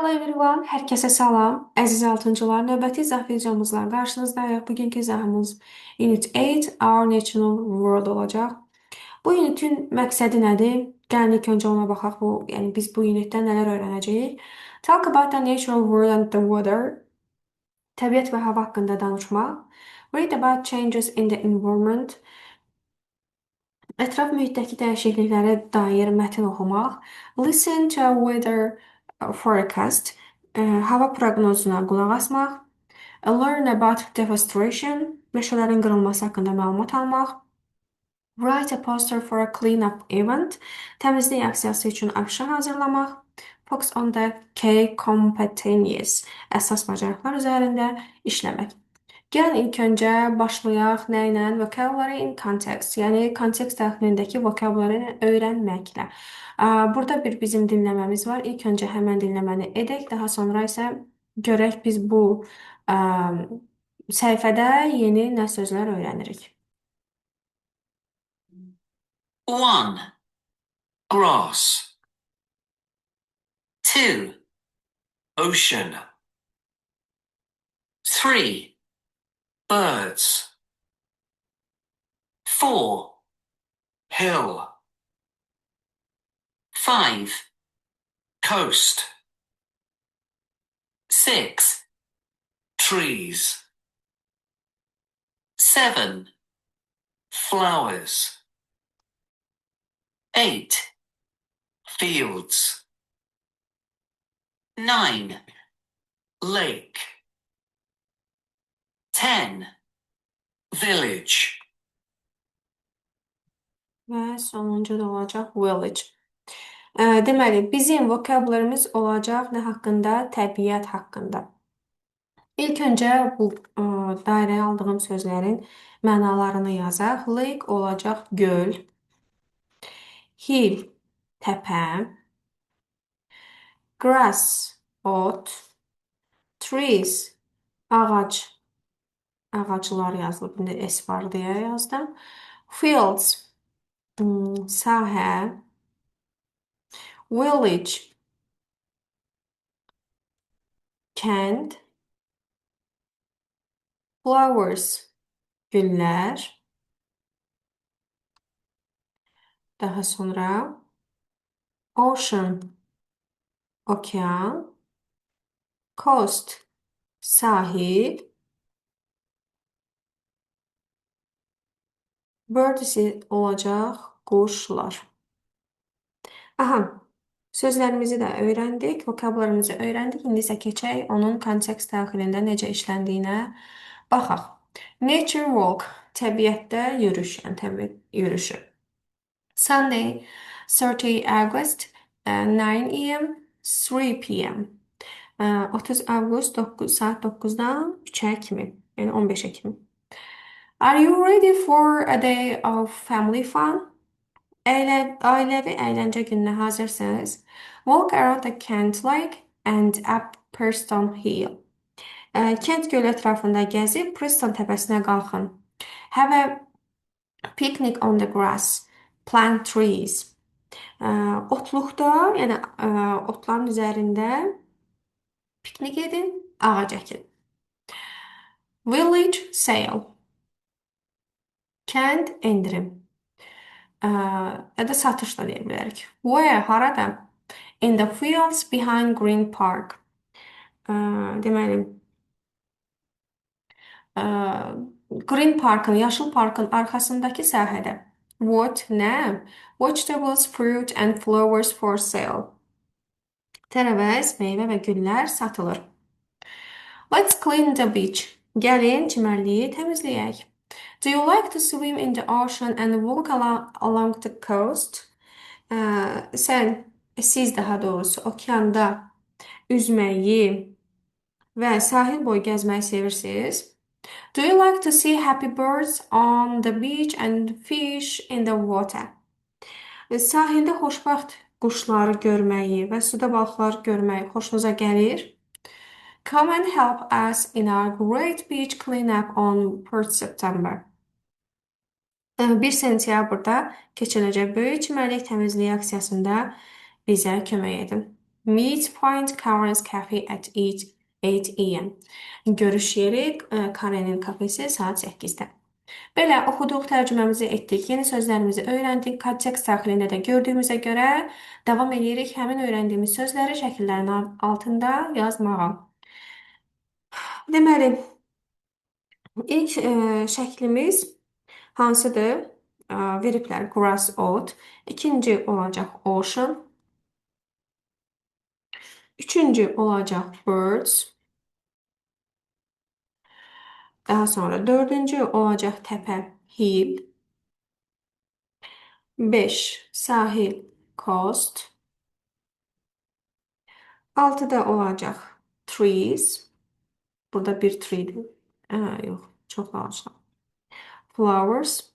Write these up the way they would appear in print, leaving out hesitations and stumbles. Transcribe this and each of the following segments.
Hello everyone, hər kəsə salam. Əziz altıncılar, növbəti izah videomuzla qarşınızdayıq. Bugünkü izahımız Unit 8, Our Natural World olacaq. Bu unitin məqsədi nədir? Gəlin ilk öncə ona baxaq. Yəni biz bu unitdə nələr öyrənəcəyik? Talk about the natural world and the weather. Təbiət və hava haqqında danışmaq. Read about changes in the environment. Ətraf mühitdəki dəyişikliklərə dair mətn oxumaq. Listen to a weather forecast. Hava proqnozuna qulaq asmaq. Learn about deforestation. Meşələrin qırılması haqqında məlumat almaq. Write a poster for a cleanup event. Təmizlik aksiyası üçün afişa hazırlamaq. Focus on the key competencies. Əsas bacarıqlar üzərində işləmək. Gəlin ilk öncə başlayaq nə ilə? Vocabulary in context, yəni kontekst daxilindəki vocabulary öyrənməklə. Burada bir bizim dinləməmiz var. İlk öncə həmən dinləməni edək, daha sonra isə görək biz bu ə, səhifədə yeni nə sözlər öyrənirik. 1. Grass. 2. Ocean. 3. Birds. 4. Hill. 5. Coast. 6. Trees. 7. Flowers. 8. Fields. 9. Lake. 10. Village. Və sonuncu da olacaq village. Deməli, bizim vokabularımız olacaq nə haqqında? Təbiət haqqında. İlk öncə bu dairəyə aldığım sözlərin mənalarını yazaq. Lake olacaq göl. Hill, təpə. Grass, ot. Trees, ağac. Ağaclar yazılıb. İndi S var deyə yazdım. Fields, sahə. Village, kənd. Flowers, güllər. Daha sonra ocean, okean. Coast, sahil. Birds olacaq quşlar. Aha, sözlərimizi də öyrəndik, vokabularımızı öyrəndik. İndi isə keçək onun kontekst daxilində necə işləndiyinə baxaq. Nature walk, təbiətdə yürüyüş, yəni təbiət yürüyüşü. Sunday, 30 August, 9 a.m., 3 p.m. 30 Avqust saat 9-dan 3-ə kimi, yəni 15-ə kimi. Are you ready for a day of family fun? Ailəvi əyləncə gününə hazırsınız. Walk around the Kent Lake and up Preston Hill. Kent gölü ətrafında gəzib Preston təpəsinə qalxın. Have a picnic on the grass. Plant trees. Otluqda, yəni otların üzərində piknik edin, ağac əkin. Village sale. Kənd endirim. Ya da satış da deyə bilərik. Where, harada? In the fields behind Green Park. Deməli, Green Park'ın, yaşıl parkın arxasındakı sahədə. What, nə? Vegetables, fruit and flowers for sale. Tərəvəz, meyvə və güllər satılır. Let's clean the beach. Gəlin çimərliyi təmizləyək. Do you like to swim in the ocean and walk along the coast? Siz daha doğrusu okeanda üzməyi və sahil boyu gəzməyi sevirsiniz? Do you like to see happy birds on the beach and fish in the water? Sahildə xoşbəxt quşları görməyi və suda balıqlar görməyi xoşunuza gəlir? Come and help us in our great beach cleanup on 1st September. 1 sentyabrda keçiriləcək böyük çimərlik təmizliyi aksiyasında bizə kömək edin. Meet point Karen's cafe at 8 a.m. Görüş yeri Karenin kafesi saat 8-də. Belə oxuduq, tərcüməmizi etdik, yeni sözlərimizi öyrəndik. Kontekst daxilində də gördüyümüzə görə davam edirik həmin öyrəndiyimiz sözləri şəkillərin altında yazmağa. Deməli, ilk şəklimiz hansıdır? Veriblər grass, ot. İkinci olacaq ocean. Üçüncü olacaq birds. Daha sonra dördüncü olacaq təpə, hill. 5. Sahil, coast. 6'da olacaq trees. Burada bir tree'dir. Yox, çox ağaçlar. Flowers.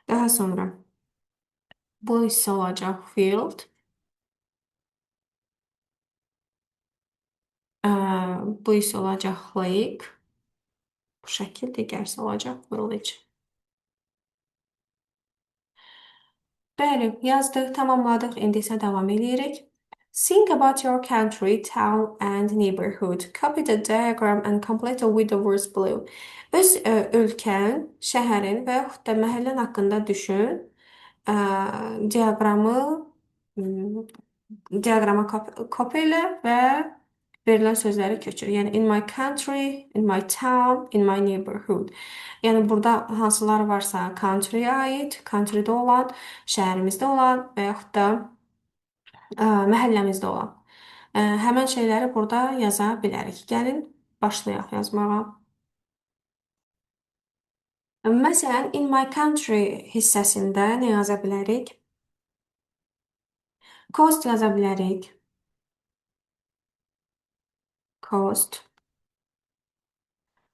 Daha sonra bu hissə olacaq field. Bu hissə olacaq lake. Bu şəkil digərsi olacaq village. Bəli, yazdıq, tamamladıq. İndi isə davam edirik. Think about your country, town and neighborhood. Copy the diagram and complete it with the words below. Öz ölkən, şəhərin və yaxud da məhəllən haqqında düşün. Ə, diaqramı diaqrama kopyala və verilən sözləri köçür. Yəni in my country, in my town, in my neighborhood. Yəni burada hansılar varsa country'yə aid, country'də olan, şəhərimizdə olan və yaxud da məhəlləmizdə olan. Həmən şeyləri burada yaza bilərik. Gəlin başlayaq yazmağa. Məsələn, in my country hissəsində nə yaza bilərik? Coast yaza bilərik. Coast.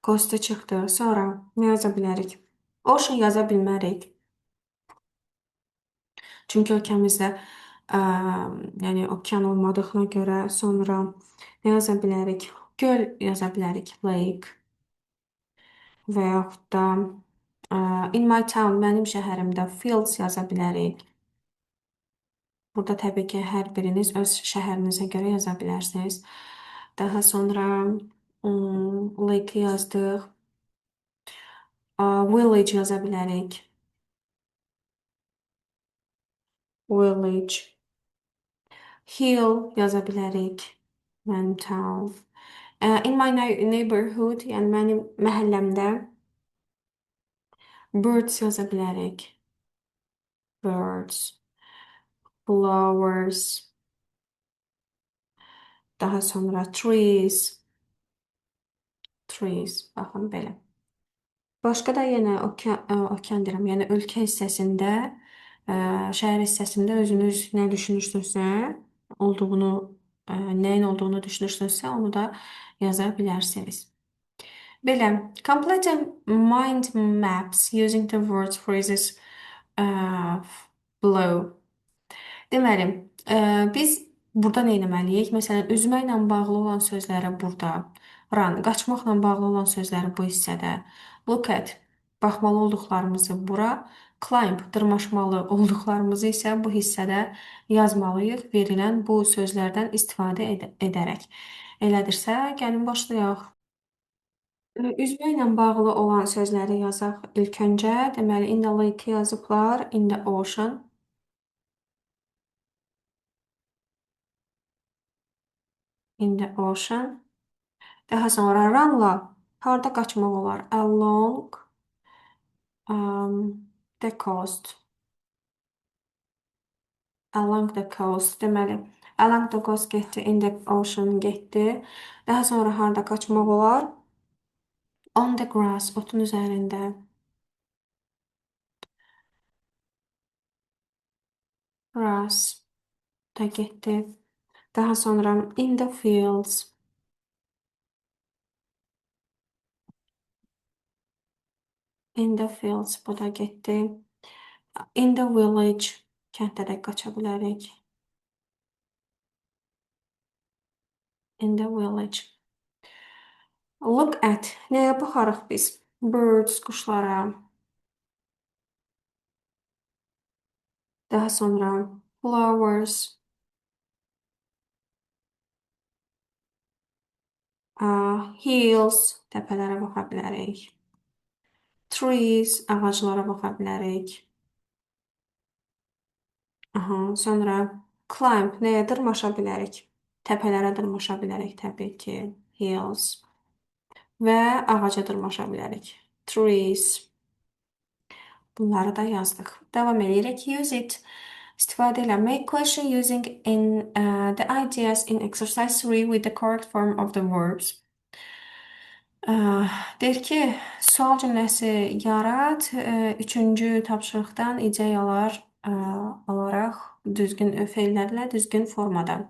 Coast'u çıxdı. Sonra nə yaza bilərik? Ocean yaza bilmərik. Çünki ölkəmizdə yəni okean olmadığına görə sonra nə yaza bilərik? Göl yaza bilərik. Lake. Və yaxud da in my town, mənim şəhərimdə fields yaza bilərik. Burada təbii ki, hər biriniz öz şəhərinizə görə yaza bilərsiniz. Daha sonra lake yazdıq. Village yaza bilərik. Village. Hill yaza bilərik. Mənim town. In my neighborhood, yəni mənim məhəlləmdə birds yaza bilərik. Birds. Flowers. Daha sonra trees. Trees. Baxın belə. Başqa da yenə okean deyirəm, yəni ölkə hissəsində, şəhər hissəsində özünüz nə düşünürsünüzsə, olduğunu, nəyin olduğunu düşünürsünüzsə, onu da yaza bilərsiniz. Belə, complete mind maps using the words phrases below. Deməli, biz burada nə etməliyik? Məsələn, üzməklə bağlı olan sözləri burada, run, qaçmaqla bağlı olan sözləri bu hissədə, look at, baxmalı olduqlarımızı bura, climb, dırmaşmalı olduqlarımızı isə bu hissədə yazmalıyıq verilən bu sözlərdən istifadə edərək. Elədirsə, gəlin başlayaq. Üzməklə bağlı olan sözləri yazaq ilk öncə. Deməli, in the lake yazıblar, in the ocean. In the ocean. Daha sonra runla harda qaçmaq olar? Along the coast. Along the coast. Deməli, along the coast getdi, in the ocean getdi. Daha sonra harda qaçmaq olar? On the grass, otun üzərində. Grass da getdi. Daha sonra in the fields. In the fields, bu da getdi. In the village, kənddə də qaça bilərik. In the village. Look at, nəyə baxarıq biz? Birds, quşlara. Daha sonra Flowers. Hills. Təpələrə baxa bilərik. Trees. Ağaclara baxa bilərik. Aha, sonra climb. Nəyə dırmaşa bilərik? Təpələrə dırmaşa bilərik təbii ki. Hills. Və ağaca dırmaşa bilərik. Trees. Bunları da yazdıq. Davam edirik. Use it. İstifadə ilə. Make question using the ideas in exercise 3 with the correct form of the verbs. Deyir ki, sual cümləsi yarat. Üçüncü tapşırıqdan ideyalar alaraq düzgün feillərlə düzgün formada.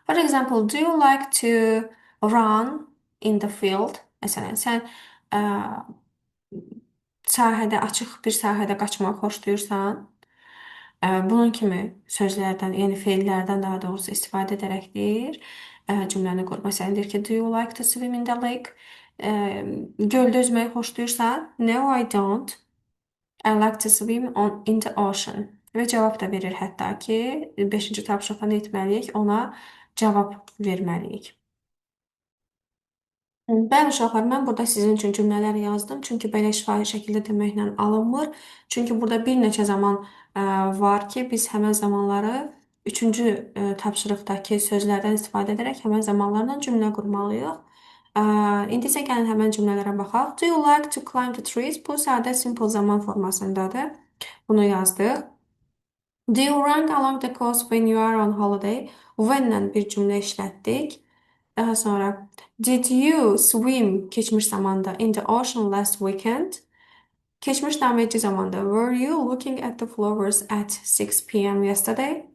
For example, do you like to run in the field? Məsələn, sən sahədə, açıq bir sahədə qaçmaq xoşlayırsan, bunun kimi sözlərdən, yəni feillərdən daha doğrusu istifadə edərək deyir, cümləni qur. Məsələn, deyir ki, do you like to swim in the lake? Göldə üzməyi xoşlayırsan? No, I don't. I like to swim in the ocean. Və cavab da verir hətta ki, 5-ci tapşırıqdan etməliyik, ona cavab verməliyik. Bəli uşaqlar, mən burada sizin üçün cümlələr yazdım. Çünki belə şifahi şəkildə deməklə alınmır. Çünki burada bir neçə zaman var ki, biz həmən zamanları üçüncü tapşırıqdakı sözlərdən istifadə edərək həmən zamanlarla cümlə qurmalıyıq. İndi isə gəlin həmən cümlələrə baxaq. Do you like to climb the trees? Bu sadə simple zaman formasındadır. Bunu yazdıq. Do you run along the coast when you are on holiday? When-lə bir cümlə işlətdik. Daha sonra did you swim keçmiş zamanda in the ocean last weekend? Keçmiş davetçi zamanda were you looking at the flowers at 6 p.m. yesterday?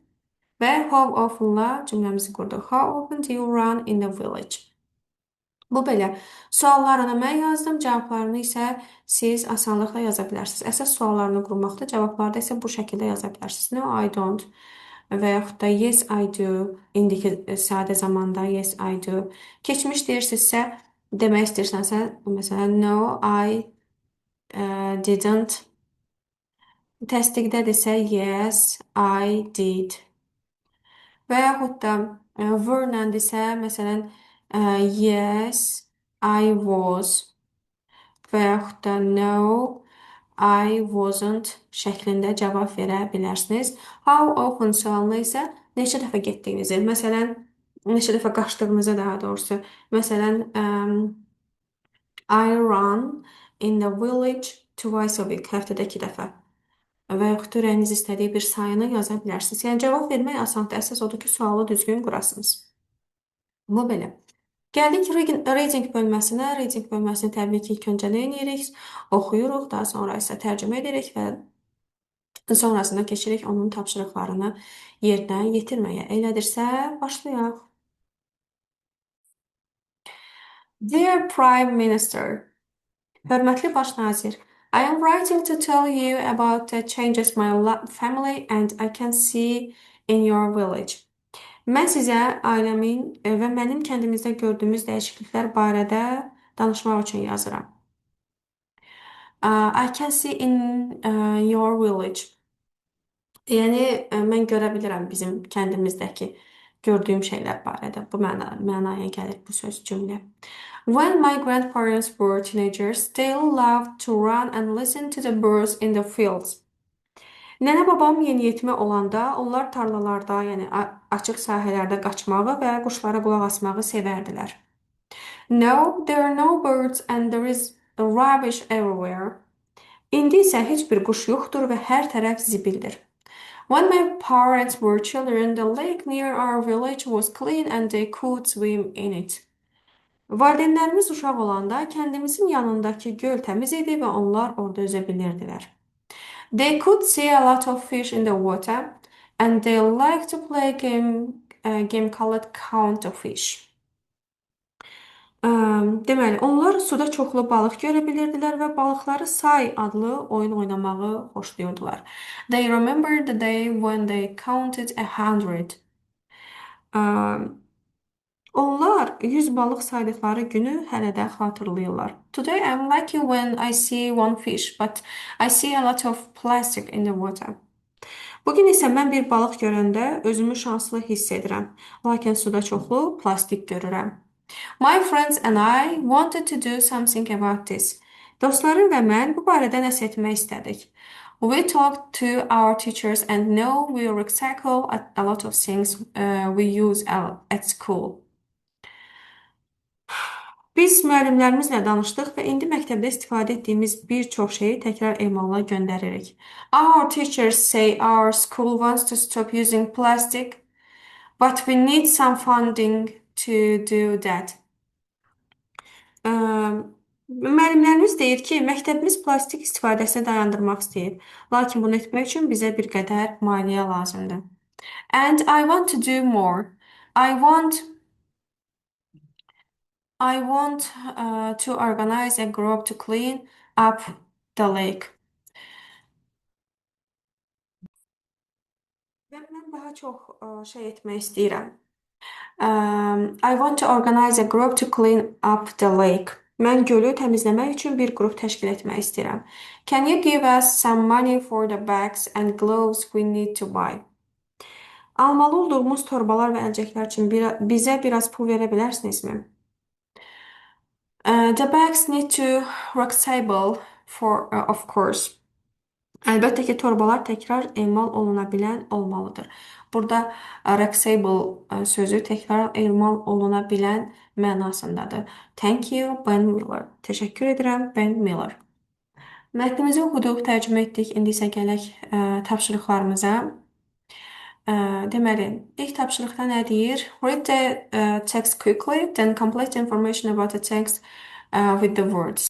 Və how often-la cümləmizi qurduq. How often do you run in the village? Bu belə. Suallarını mən yazdım, cavablarını isə siz asanlıqla yaza bilərsiniz. Əsas suallarını qurmaqda, cavablarda isə bu şəkildə yaza bilərsiniz. No, I don't. Və yaxud da yes, I do. İndiki sadə zamanda yes, I do. Keçmiş deyirsinizsə, demək istəyirsənsə, məsələn, no, I didn't. Təsdiqdədirsə, yes, I did. Və yaxud da were-ləndirsə, məsələn, yes, I was. Və yaxud da no, I wasn't şəklində cavab verə bilərsiniz. How often sualına isə neçə dəfə getdiyinizi, məsələn, neçə dəfə qaçdığınızı daha doğrusu. Məsələn, I run in the village twice a week, həftədə 2 dəfə. Və yaxud da ürəyiniz istədiyi bir sayını yaza bilərsiniz. Yəni, cavab vermək asandır. Əsas odur ki, sualı düzgün qurasınız. Bu belə. Gəldik reading bölməsinə. Reading bölməsini təbii ki, ilk öncə nə edirik? Oxuyuruq, daha sonra isə tərcümə edirik və sonrasında keçirik onun tapşırıqlarını yerinə yetirməyə. Elədirsə, başlayaq. Dear Prime Minister, hörmətli baş nazir, I am writing to tell you about the changes my family and I can see in your village. Mən sizə ailəmin və mənim kəndimizdə gördüyümüz dəyişikliklər barədə danışmaq üçün yazıram. I can see in your village. Yəni, mən görə bilirəm bizim kəndimizdəki gördüyüm şeylər barədə. Bu mənaya gəlir bu söz cümlə. When my grandparents were teenagers, they loved to run and listen to the birds in the fields. Nənə babam yeniyetmə olanda onlar tarlalarda, yəni açıq sahələrdə qaçmağı və quşlara qulaq asmağı sevərdilər. No, there are no birds and there is rubbish everywhere. İndi isə heç bir quş yoxdur və hər tərəf zibildir. When my parents were children, the lake near our village was clean and they could swim in it. Valideynlərimiz uşaq olanda kəndimizin yanındakı göl təmiz idi və onlar orada üzə bilirdilər. They could see a lot of fish in the water and they liked to play a game called Count the Fish. Deməli, onlar suda çoxlu balıq görə bilirdilər və balıqları say adlı oyun oynamağı xoşlayırdılar. They remembered the day when they counted 100. Onlar 100 balıq saydıqları günü hələ də xatırlayırlar. Today I'm lucky when I see one fish, but I see a lot of plastic in the water. Bugün isə mən bir balıq görəndə özümü şanslı hiss edirəm, lakin suda çoxlu plastik görürəm. My friends and I wanted to do something about this. Dostlarım və mən bu barədə nəsə etmək istədik. We talked to our teachers and know we recycle a lot of things we use at school. Biz müəllimlərimizlə danışdıq və indi məktəbdə istifadə etdiyimiz bir çox şeyi təkrar emalla göndəririk. Our teachers say our school wants to stop using plastic, but we need some funding to do that. Ə, müəllimlərimiz deyir ki, məktəbimiz plastik istifadəsini dayandırmaq istəyir, lakin bunu etmək üçün bizə bir qədər maliyyə lazımdır. And I want to do more. I want I want to organize a group to clean up the lake. Və mən daha çox şey etmək istəyirəm. I want to organize a group to clean up the lake. Mən gölü təmizləmək üçün bir qrup təşkil etmək istəyirəm. Can you give us some money for the bags and gloves we need to buy? Almalı olduğumuz torbalar və əlcəklər üçün bizə biraz pul verə bilərsinizmi? The bags need to recycle of course. Əlbəttə ki, torbalar təkrar emal oluna bilən olmalıdır. Burada recyclable sözü təkrar emal oluna bilən mənasındadır. Thank you, Ben Miller. Təşəkkür edirəm, Ben Miller. Mətnimizi oxuduq, tərcümə etdik. İndi isə gələk tapşırıqlarımıza. Deməli, ilk tapşırıqda nə deyir? Read the text quickly, then complete information about the text with the words.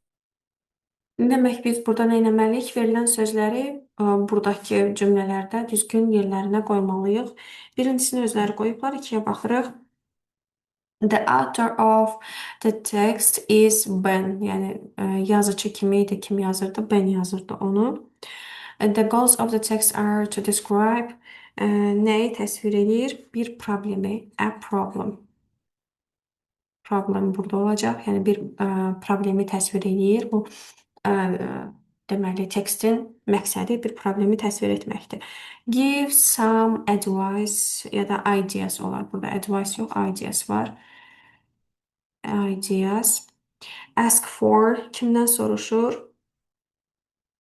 Demək biz burada nə etməliyik? Verilən sözləri buradakı cümlələrdə düzgün yerlərinə qoymalıyıq. Birincisini özləri qoyublar, ikiyə baxırıq. The author of the text is Ben. Yəni yazıcı kim idi, kim yazırdı? Ben yazırdı onu. The goals of the text are to describe nəyi təsvir edir? Bir problemi, a problem. Problem burada olacaq. Yəni bir problemi təsvir edir. Bu deməli tekstin məqsədi bir problemi təsvir etməkdir. Give some advice ya da ideas olar. Burada advice yox, ideas var. Ideas. Ask for kimdən soruşur?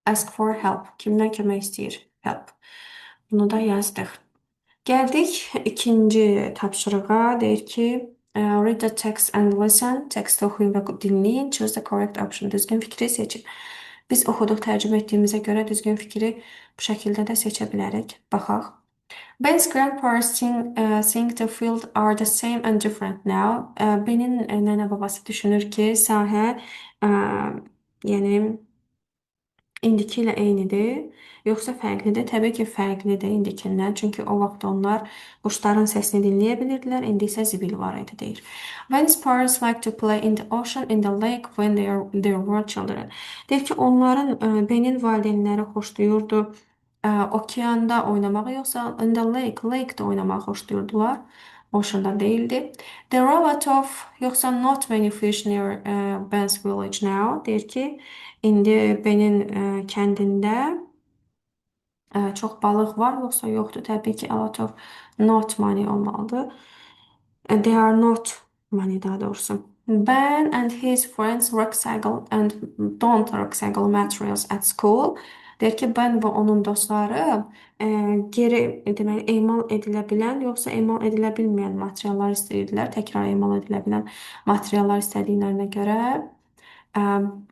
Ask for help. Kimdən kömək istəyir? Help. Bunu da yazdıq. Gəldik ikinci tapşırığa. Deyir ki, read the text and listen. Teksti oxuyun və dinləyin. Choose the correct option. Düzgün fikri seçin. Biz oxuduq, tərcümə etdiyimizə görə düzgün fikri bu şəkildə də seçə bilərik. Baxaq. Ben's grandparents think the field are the same and different now. Ben'in nənə babası düşünür ki, sahə yəni indiki ilə eynidir, yoxsa fərqlidir? Təbii ki, fərqlidir indikindən. Çünki o vaxt onlar quşların səsini dinləyə bilirdilər, indi isə zibil var idi deyir. Ben's parents like to play in the ocean, in the lake when they were children. Deyir ki, onların Benin valideynləri xoşlayırdı okeanda oynamağı, yoxsa in the lake, lake-də oynamağı xoşlayırdılar. Ocean'da değildi. There are a lot of, yoxsa not many fish near Ben's village now. Deyir ki, indi Benin kəndində çox balıq var, yoxsa yoxdur? Təbii ki, a lot of not money olmalıdır. They are not money daha doğrusu. Ben and his friends recycle and don't recycle materials at school. Deyir ki, Ben və onun dostları geri deməli emal edilə bilən, yoxsa emal edilə bilməyən materiallar istəyirdilər. Təkrar emal edilə bilən materiallar istədiklərinə görə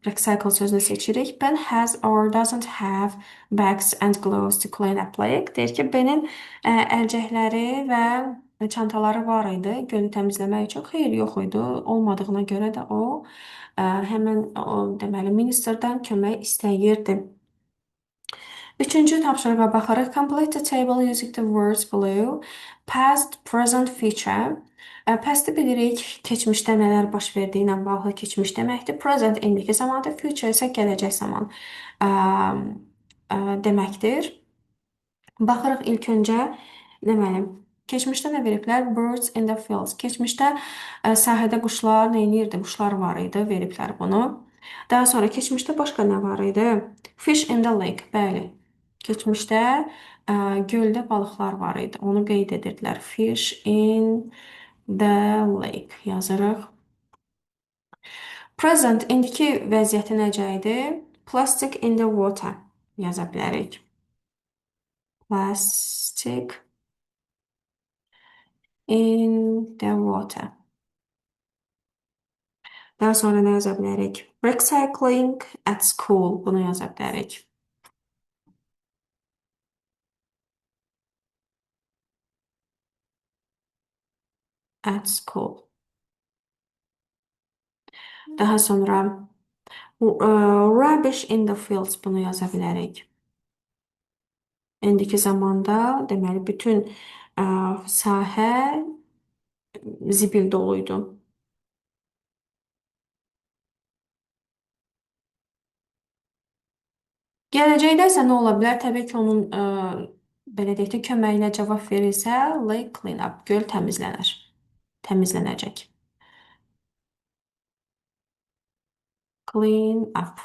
recycle sözünü seçirik. Ben has or doesn't have bags and gloves to clean up lake. Deyir ki, Benin əlcəkləri və çantaları var idi gölü təmizləmək üçün. Xeyr, yox idi. Olmadığına görə də o həmin deməli ministerdən kömək istəyirdi. Üçüncü tapşırığa baxarıq. Complete the table using the words below. Past, present, future. Past'i bilirik, keçmişdə nələr baş verdiyi ilə bağlı keçmiş deməkdir. Present indiki zamandır, future isə gələcək zaman deməkdir. Baxırıq ilk öncə, deməli, keçmişdə nə veriblər? Birds in the fields. Keçmişdə sahədə quşlar nə edirdi? Quşlar var idi, veriblər bunu. Daha sonra keçmişdə başqa nə var idi? Fish in the lake, bəli. Keçmişdə göldə balıqlar var idi. Onu qeyd edirdilər. Fish in the lake yazırıq. Present indiki vəziyyəti necə idi? Plastic in the water yaza bilərik. Plastic in the water. Daha sonra nə yaza bilərik? Recycling at school. Bunu yaza bilərik. At school. Daha sonra rubbish in the fields. Bunu yaza bilərik. İndiki zamanda deməli bütün sahə zibil doluydu. Gələcəkdə isə nə ola bilər? Təbii ki, onun belə deyək də köməyi ilə cavab verilsə, lake clean up, göl təmizlənər. Təmizlənəcək. Clean up.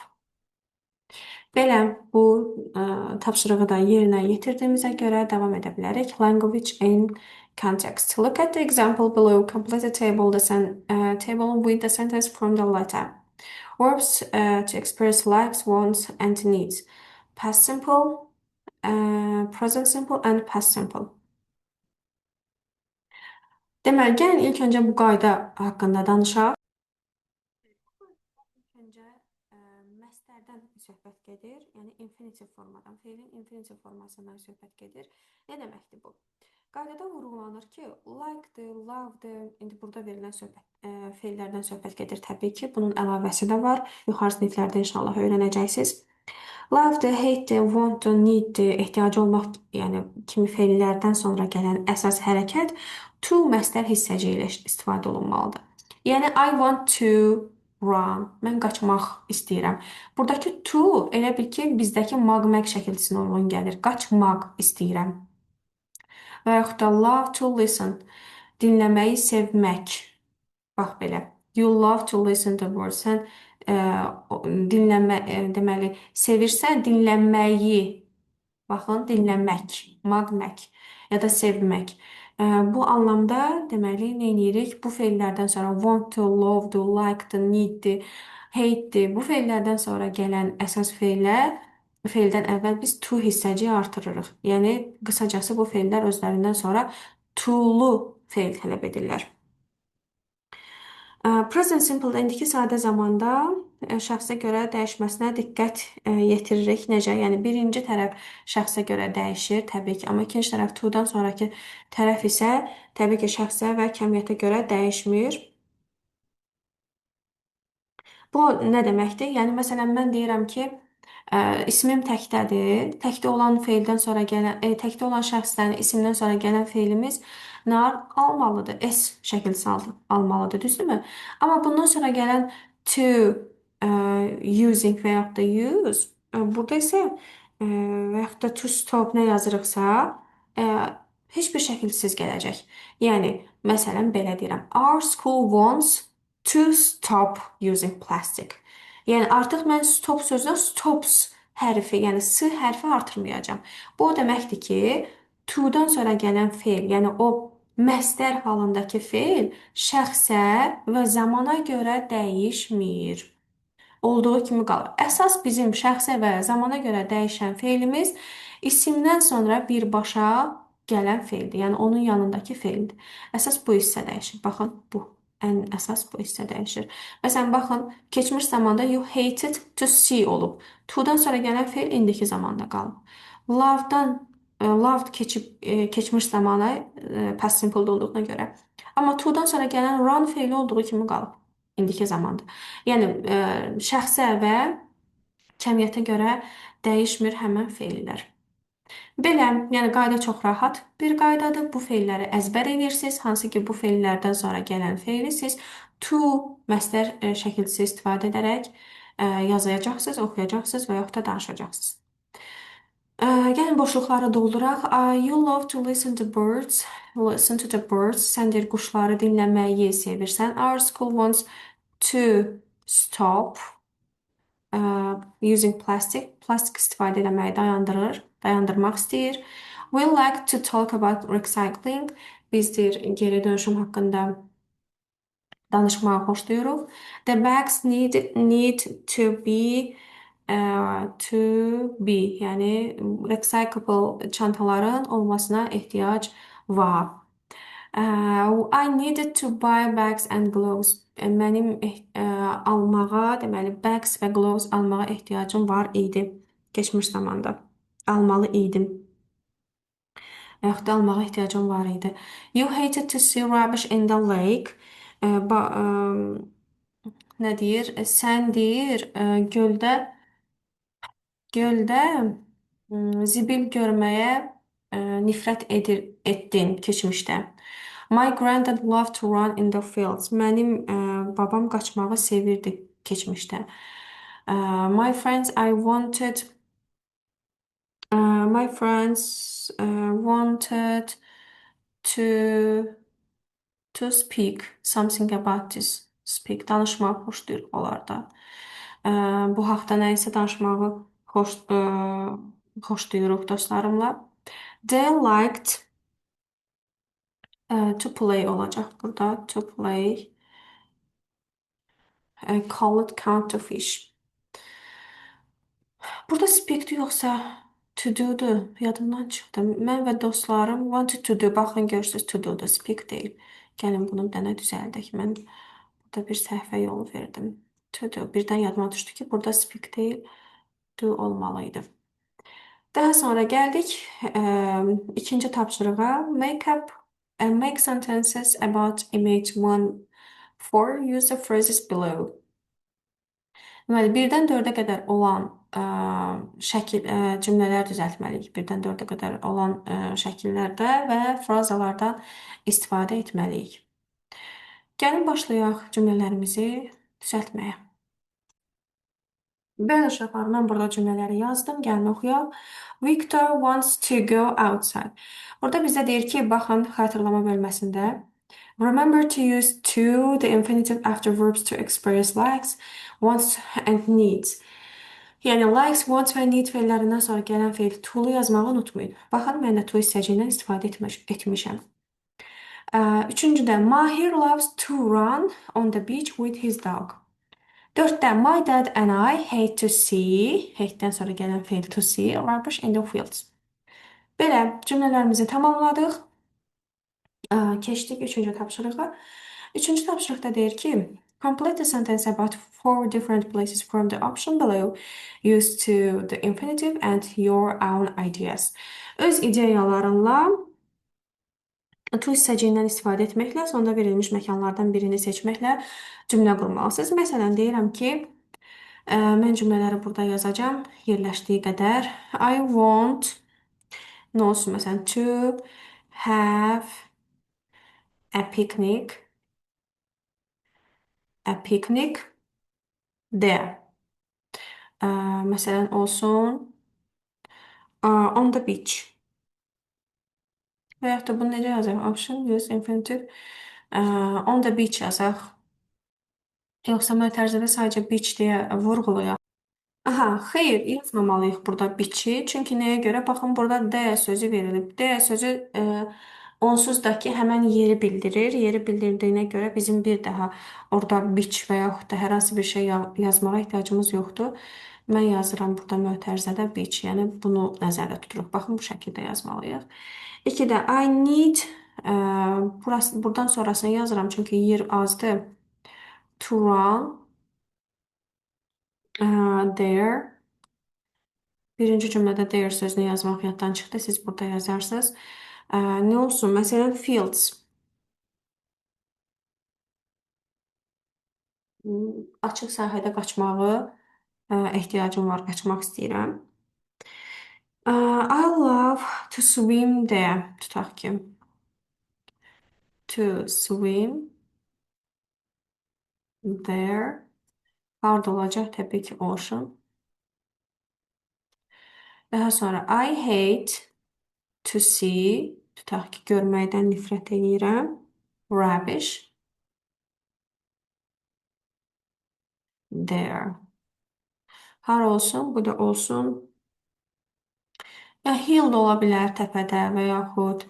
Belə bu tapşırığı da yerinə yetirdiyimizə görə davam edə bilərik. Language in context. Look at the example below. Complete the table, table with the sentence from the letter. Verbs to express likes, wants, and needs. Past simple, present simple, and past simple. Deməli, gəlin ilk öncə bu qayda haqqında danışaq. İlk öncə məstərdən söhbət gedir, yəni infinitiv formadan, feilin infinitiv formasından söhbət gedir. Nə deməkdir bu? Qaydada vurğulanır ki, like-dır, love-dır, indi burada verilən feillərdən söhbət gedir təbii ki. Bunun əlavəsi də var. Yuxarı siniflərdə inşallah öyrənəcəksiniz. Love-dır, hate-dir, want-dır, need-dir, ehtiyacı olmaq, yəni kimi feillərdən sonra gələn əsas hərəkət to məstər hissəci ilə istifadə olunmalıdır. Yəni I want to run. Mən qaçmaq istəyirəm. Buradakı to elə bil ki, bizdəki mag-mag şəkilçisinə uyğun gəlir. Qaçmaq istəyirəm. Və yaxud da love to listen. Dinləməyi sevmək. Bax belə. You love to listen to words. Sən deməli, sevirsən dinləməyi. Baxın, dinləmək, magmək ya da sevmək. Bu anlamda deməli nə edirik? Bu feillərdən sonra want to, love to, like to, need to, hate to. Bu feillərdən sonra gələn əsas feildən əvvəl biz to hissəci artırırıq. Yəni qısacası bu feillər özlərindən sonra to-lu feil tələb edirlər. Present simple indiki sadə zamanda şəxsə görə dəyişməsinə diqqət yetiririk. Necə? Yəni birinci tərəf şəxsə görə dəyişir, təbii ki, amma ikinci tərəf to-dan sonraki tərəf isə təbii ki, şəxsə və kəmiyyətə görə dəyişmir. Bu nə deməkdir? Yəni məsələn mən deyirəm ki, ismim təkdədir. Təkdə olan feildən sonra gələn, təkdə olan şəxsdən isimdən sonra gələn feilimiz nar almalıdır. S şəkilsi almalıdır, düzdürmü? Amma bundan sonra gələn to, using və yaxud da use, burada isə və yaxud da to stop nə yazırıqsa, heç bir şəkilsiz gələcək. Yəni, məsələn, belə deyirəm. Our school wants to stop using plastic. Yəni artıq mən stop sözünə stops hərfi, yəni s hərfi artırmayacağam. Bu o deməkdir ki, to-dan sonra gələn feil, yəni o məstər halındakı feil şəxsə və zamana görə dəyişmir. Olduğu kimi qalır. Əsas bizim şəxsə və zamana görə dəyişən feilimiz isimdən sonra birbaşa gələn feildir. Yəni onun yanındakı feildir. Əsas bu hissə dəyişir. Baxın, bu. Ən əsas bu hissə dəyişir. Məsələn, baxın, keçmiş zamanda you hated to see olub. To-dan sonra gələn feil indiki zamanda qalıb. Loved keçmiş zamana past simple olduğuna görə. Amma to-dan sonra gələn run feili olduğu kimi qalıb indiki zamanda. Yəni şəxsə və kəmiyyətə görə dəyişmir həmin feillər. Belə, yəni qayda çox rahat bir qaydadır. Bu feilləri əzbər edirsiniz, hansı ki bu feillərdən sonra gələn feili siz to məstər şəkilçisi istifadə edərək yazacaqsınız, oxuyacaqsınız və yaxud da danışacaqsınız. Gəlin boşluqları dolduraq. You love to listen to birds. Listen to the birds. Sən deyir quşları dinləməyi sevirsən. Our school wants to stop using plastic. Plastik istifadə etməyi dayandırmaq istəyir. We like to talk about recycling. Biz deyir geri dönüşüm haqqında danışmağı xoşlayırıq. The bags need to be, yəni recyclable çantaların olmasına ehtiyac var. I needed to buy bags and gloves. Mənim almağa, deməli bags və gloves almağa ehtiyacım var idi keçmiş zamanda. Almalı idim. Yaxud da almağa ehtiyacım var idi. You hated to see rubbish in the lake. Ə, ba, nə deyir? Sən deyir, göldə zibil görməyə etdin keçmişdə. My granddad loved to run in the fields. Mənim babam qaçmağı sevirdi keçmişdə. My friends, my friends wanted to speak something about this. Speak. Danışmağı xoşlayır onlar da. Bu haqda nəyisə danışmağı xoşlayırıq dostlarımla. They liked to play olacaq burada. To play. Call it count to fish. Burada speak'dir yoxsa to do'dur. Yadımdan çıxdı. Mən və dostlarım wanted to do. Baxın görürsüz to do'dur. Speak deyil. Gəlin bunu bir dənə düzəldək. Mən burada bir səhvə yol verdim. To do. Birdən yadıma düşdü ki, burada speak deyil, do olmalıydı. Daha sonra gəldik ikinci tapşırığa. Make sentences about image 1-4. Use the phrases below. Deməli, 1-dən 4-ə qədər olan cümlələr düzəltməliyik. 1-dən 4-ə qədər olan şəkillərdə və frazalardan istifadə etməliyik. Gəlin başlayaq cümlələrimizi düzəltməyə. Bəli uşaqlar, mən burada cümlələri yazdım. Gəlin oxuyaq. Victor wants to go outside. Burada bizə deyir ki, baxın xatırlama bölməsində. Remember to use to, the infinitive after verbs to express likes, wants and needs. Yəni likes, wants və need fe'llərindən sonra gələn fe'l to-lu yazmağı unutmayın. Baxın, mən də to hissəcindən istifadə etmişəm. Üçüncüdə, Mahir loves to run on the beach with his dog. 4-də, my dad and I hate to see, hate'dən sonra gələn fe'l to see, rubbish in the fields. Belə cümlələrimizi tamamladıq. Keçdik üçüncü tapşırığa. Üçüncü tapşırıqda deyir ki, complete the sentence about 4 different places from the option below. Use to the infinitive and your own ideas. Öz ideyalarınla to hissəciyindən istifadə etməklə, sonda verilmiş məkanlardan birini seçməklə cümlə qurmalısınız. Məsələn, deyirəm ki, mən cümlələri burada yazacağım yerləşdiyi qədər. I want, nə olsun, məsələn, to have a picnic there. Məsələn, olsun on the beach. Və yaxud da bunu necə yazaq? Option, use, infinitive. On the beach yazaq. Yoxsa mötərizədə sadəcə beach deyə vurğulayaq. Aha, xeyr, yazmamalıyıq burada beach-i. Çünki nəyə görə? Baxın, burada D sözü verilib. D sözü onsuzdakı həmən yeri bildirir. Yeri bildirdiyinə görə bizim bir daha orada beach və yaxud da hər hansı bir şey yazmağa ehtiyacımız yoxdur. Mən yazıram burada mötərizədə beach, yəni bunu nəzərdə tuturuq. Baxın, bu şəkildə yazmalıyıq. 2-də I need, buradan sonrasını yazıram çünki yer azdır. To run there. Birinci cümlədə there sözünü yazmaq yaddan çıxdı. Siz burada yazarsınız. Nə olsun? Məsələn, fields. Açıq sahədə qaçmağı ehtiyacım var, qaçmaq istəyirəm. I love to swim there. Tutaq ki. To swim there. Harda olacaq? Təbii ki, ocean. Daha sonra I hate to see. Tutaq ki, görməkdən nifrət edirəm. Rubbish there. Har olsun? Bu da olsun. Hill də ola bilər təpədə və yaxud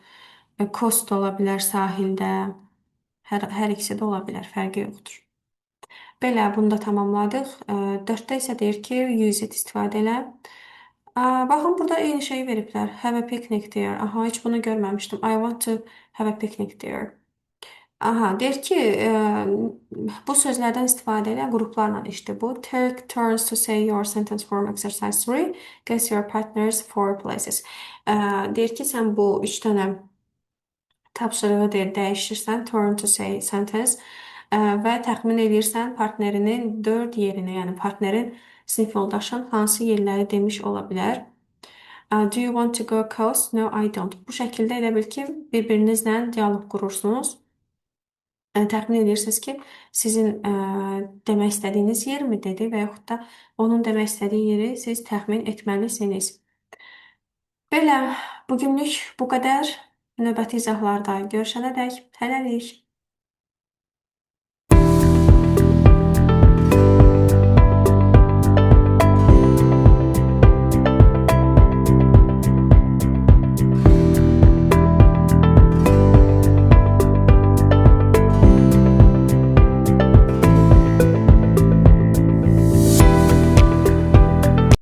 coast da ola bilər sahildə. Hər ikisi də ola bilər, fərqi yoxdur. Belə, bunu da tamamladıq. 4-də isə deyir ki, use it istifadə elə. Baxın, burada eyni şeyi veriblər. Have a picnic deyir. Aha, heç bunu görməmişdim. I want to have a picnic deyir. Aha, deyir ki, bu sözlərdən istifadə elə, qruplarla işdir bu. Take turns to say your sentence form exercise 3. Guess your partner's four places. Deyir ki, sən bu 3 dənə tapşırığı deyir, dəyişirsən, turn to say sentence və təxmin edirsən partnerinin 4 yerinə, yəni partnerin sinif yoldaşın hansı yerləri demiş ola bilər. Do you want to go coast? No, I don't. Bu şəkildə elə bil ki, bir-birinizlə dialoq qurursunuz. Təxmin edirsiniz ki, sizin demək istədiyiniz yer mi dedi və yaxud da onun demək istədiyi yeri siz təxmin etməlisiniz. Belə, bugünlük bu qədər. Növbəti izahlarda görüşənədək hələlik.